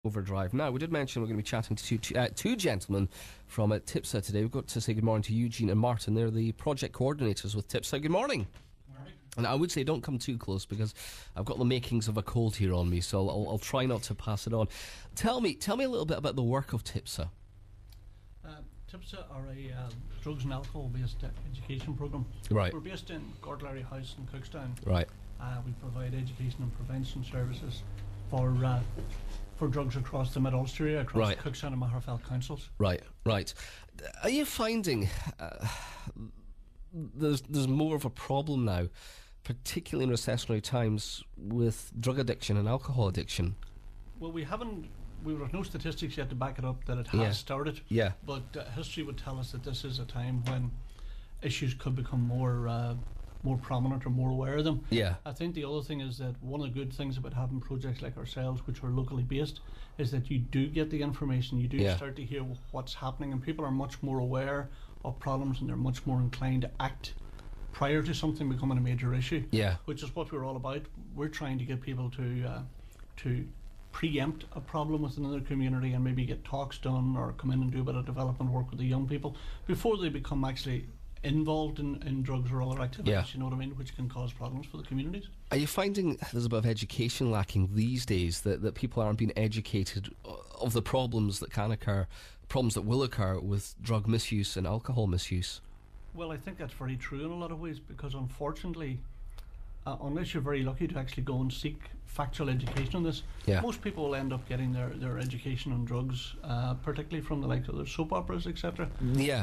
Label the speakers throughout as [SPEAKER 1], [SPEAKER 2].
[SPEAKER 1] Overdrive. Now, we did mention we're going to be chatting to two gentlemen from Tipsa today. We've got to say good morning to Eugene and Marty. They're the project coordinators with Tipsa. Good morning.
[SPEAKER 2] Morning.
[SPEAKER 1] And I would say don't come too close because I've got the makings of a cold here on me, so I'll try not to pass it on. Tell me a little bit about the work of Tipsa.
[SPEAKER 2] Tipsa are a drugs and alcohol-based education programme.
[SPEAKER 1] Right.
[SPEAKER 2] We're based in Gortlery House in Cookstown.
[SPEAKER 1] Right.
[SPEAKER 2] We provide education and prevention services for drugs across the Mid-Ulster area, across Cookstown and Magherafelt councils.
[SPEAKER 1] Right. Are you finding there's more of a problem now, particularly in recessionary times, with drug addiction and alcohol addiction?
[SPEAKER 2] Well, we have no statistics yet to back it up that it has started.
[SPEAKER 1] Yeah.
[SPEAKER 2] But history would tell us that this is a time when issues could become more prominent or more aware of them.
[SPEAKER 1] Yeah.
[SPEAKER 2] I think the other thing is that one of the good things about having projects like ourselves, which are locally based, is that you do get the information, you do start to hear what's happening, and people are much more aware of problems and they're much more inclined to act prior to something becoming a major issue.
[SPEAKER 1] Yeah.
[SPEAKER 2] Which is what we're all about. We're trying to get people to preempt a problem within their community and maybe get talks done or come in and do a bit of development work with the young people before they become actually involved in drugs or other activities, you know what I mean, which can cause problems for the communities.
[SPEAKER 1] Are you finding there's a bit of education lacking these days, that people aren't being educated of the problems that can occur, problems that will occur with drug misuse and alcohol misuse?
[SPEAKER 2] Well, I think that's very true in a lot of ways, because unfortunately, unless you're very lucky to actually go and seek factual education on this, most people will end up getting their education on drugs, particularly from the likes of the soap operas, etc.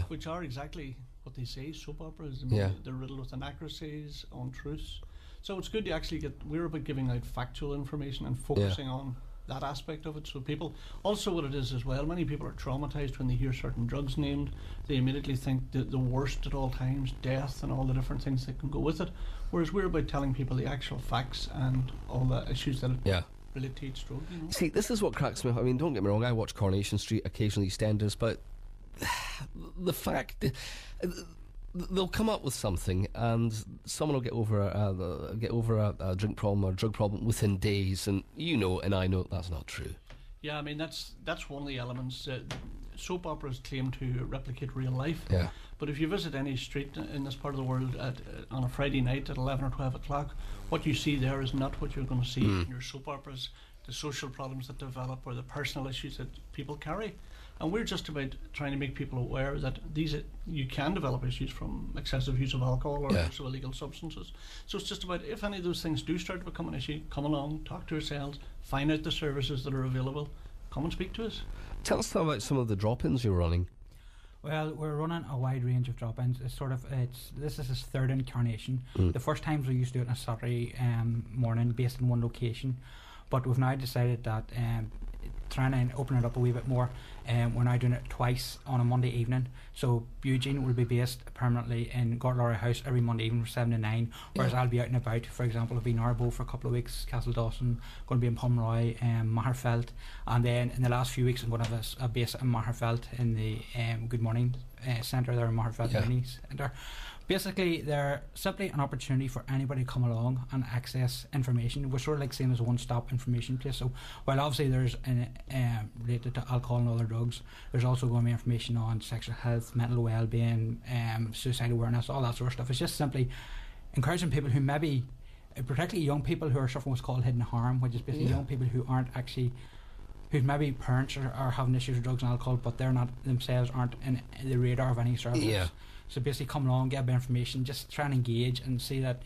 [SPEAKER 2] Which are exactly what they say, soap operas. I mean, they're riddled with inaccuracies, untruths. So it's good to actually we're about giving out factual information and focusing on that aspect of it. So people, also what it is as well, many people are traumatised when they hear certain drugs named. They immediately think the worst at all times, death and all the different things that can go with it. Whereas we're about telling people the actual facts and all the issues that relate to each drug. You know?
[SPEAKER 1] See, this is what cracks me up. I mean, don't get me wrong, I watch Coronation Street, occasionally EastEnders, but the fact they'll come up with something and someone will get over a drink problem or a drug problem within days, and and I know that's not true.
[SPEAKER 2] Yeah, I mean that's one of the elements. Soap operas claim to replicate real life, but if you visit any street in this part of the world on a Friday night at 11 or 12 o'clock, what you see there is not what you're going to see in your soap operas. The social problems that develop or the personal issues that people carry. And we're just about trying to make people aware that you can develop issues from excessive use of alcohol or use of illegal substances. So it's just about, if any of those things do start to become an issue, come along, talk to ourselves, find out the services that are available, come and speak to us.
[SPEAKER 1] Tell us about some of the drop-ins you're running.
[SPEAKER 3] Well, we're running a wide range of drop-ins. This is its third incarnation. The first times we used to do it on a Saturday morning based in one location, but we've now decided that trying to open it up a wee bit more, we're now doing it twice on a Monday evening. So Eugene will be based permanently in Gortlery House every Monday evening from 7 to 9, whereas I'll be out and about. For example, I'll be in Narbo for a couple of weeks, Castle Dawson, going to be in Pomeroy, Magherafelt, and then in the last few weeks I'm going to have a base in Magherafelt in the Good Morning Centre there in Magherafelt Mini Centre. Basically, they're simply an opportunity for anybody to come along and access information. We're sort of like same as a one-stop information place. So while obviously there's related to alcohol and other drugs, there's also going to be information on sexual health, mental well-being, suicide awareness, all that sort of stuff. It's just simply encouraging people who maybe, particularly young people who are suffering what's called hidden harm, which is basically young people who aren't actually, whose maybe parents are having issues with drugs and alcohol, but they're not themselves, aren't in the radar of any services. So basically come along, get a bit of information, just try and engage and see that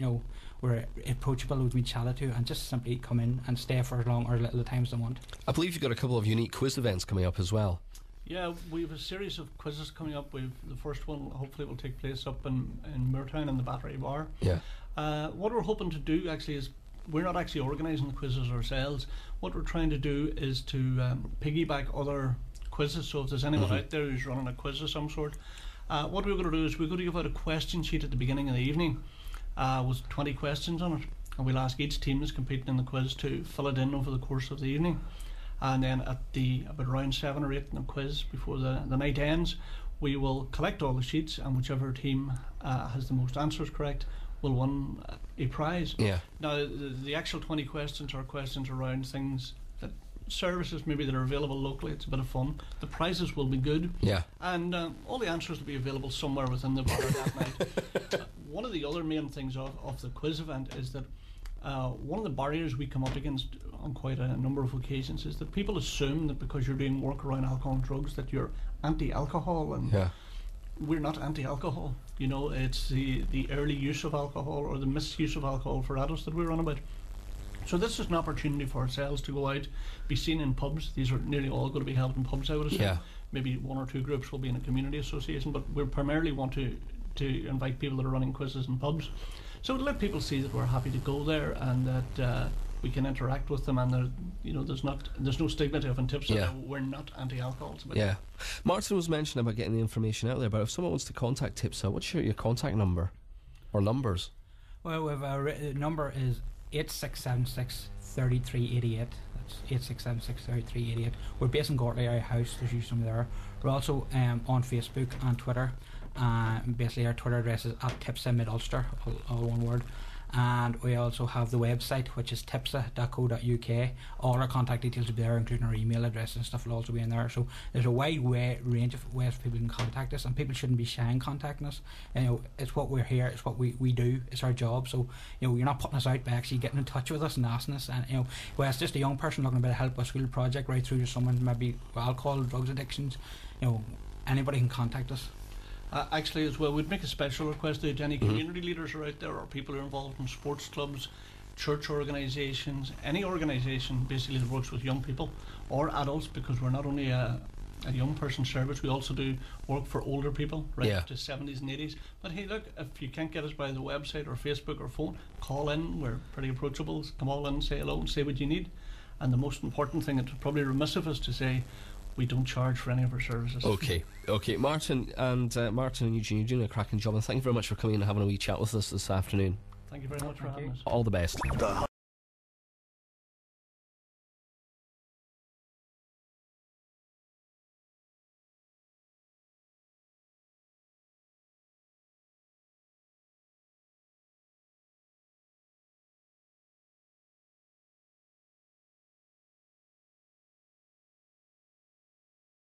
[SPEAKER 3] we're approachable, we can be chatted to, and just simply come in and stay for as long or as little time as they want. I believe you've got a couple of unique quiz events coming up as well.
[SPEAKER 2] Yeah, we have a series of quizzes coming up. The first one hopefully will take place up in Moortown in the Battery Bar. What we're hoping to do actually is, we're not actually organising the quizzes ourselves. What we're trying to do is to piggyback other quizzes. So if there's anyone out there who's running a quiz of some sort, what we're going to do is we're going to give out a question sheet at the beginning of the evening with 20 questions on it, and we'll ask each team that's competing in the quiz to fill it in over the course of the evening. And then at about around 7 or 8 in the quiz before the night ends, we will collect all the sheets, and whichever team has the most answers correct will win a prize. Now the actual 20 questions are questions around things that services maybe that are available locally. It's a bit of fun. The prices will be good.
[SPEAKER 1] Yeah.
[SPEAKER 2] And all the answers will be available somewhere within the bar that night. One of the other main things of the quiz event is that one of the barriers we come up against on quite a number of occasions is that people assume that because you're doing work around alcohol and drugs that you're anti-alcohol, and we're not anti-alcohol. You know, it's the early use of alcohol or the misuse of alcohol for adults that we're on about. So this is an opportunity for ourselves to go out, be seen in pubs. These are nearly all going to be held in pubs, I would assume. Maybe one or two groups will be in a community association, but we primarily want to invite people that are running quizzes in pubs. So to let people see that we're happy to go there and that we can interact with them, and there's no stigma to it in Tipsa. We're not anti-alcohol.
[SPEAKER 1] Martin was mentioning about getting the information out there, but if someone wants to contact Tipsa, what's your contact number or numbers?
[SPEAKER 3] Well, we have our number is 8676 3388. That's 8676 3388. We're based in Gortley Area House. There's usually somebody there. We're also on Facebook and Twitter. Basically our Twitter address is @Tipsa Mid Ulster, all one word. And we also have the website, which is tipsa.co.uk. All our contact details will be there, including our email address and stuff will also be in there. So there's a wide range of ways people can contact us, and people shouldn't be shy in contacting us. It's what we're here, it's what we do, it's our job. So you're not putting us out by actually getting in touch with us and asking us. And it's just a young person looking to help a school project, right through to someone maybe with alcohol, drugs addictions. Anybody can contact us.
[SPEAKER 2] Actually, as well, we'd make a special request to any community leaders are out there, or people who are involved in sports clubs, church organisations, any organisation basically that works with young people or adults, because we're not only a young person service, we also do work for older people, right up to 70s and 80s. But hey, look, if you can't get us by the website or Facebook or phone, call in. We're pretty approachable. Come all in, say hello and say what you need. And the most important thing, it's probably remiss of us to say, we don't charge for any of our services.
[SPEAKER 1] Okay. Martin and Eugene, you're doing a cracking job, and thank you very much for coming in and having a wee chat with us this afternoon.
[SPEAKER 2] Thank you very much for having us.
[SPEAKER 1] All the best.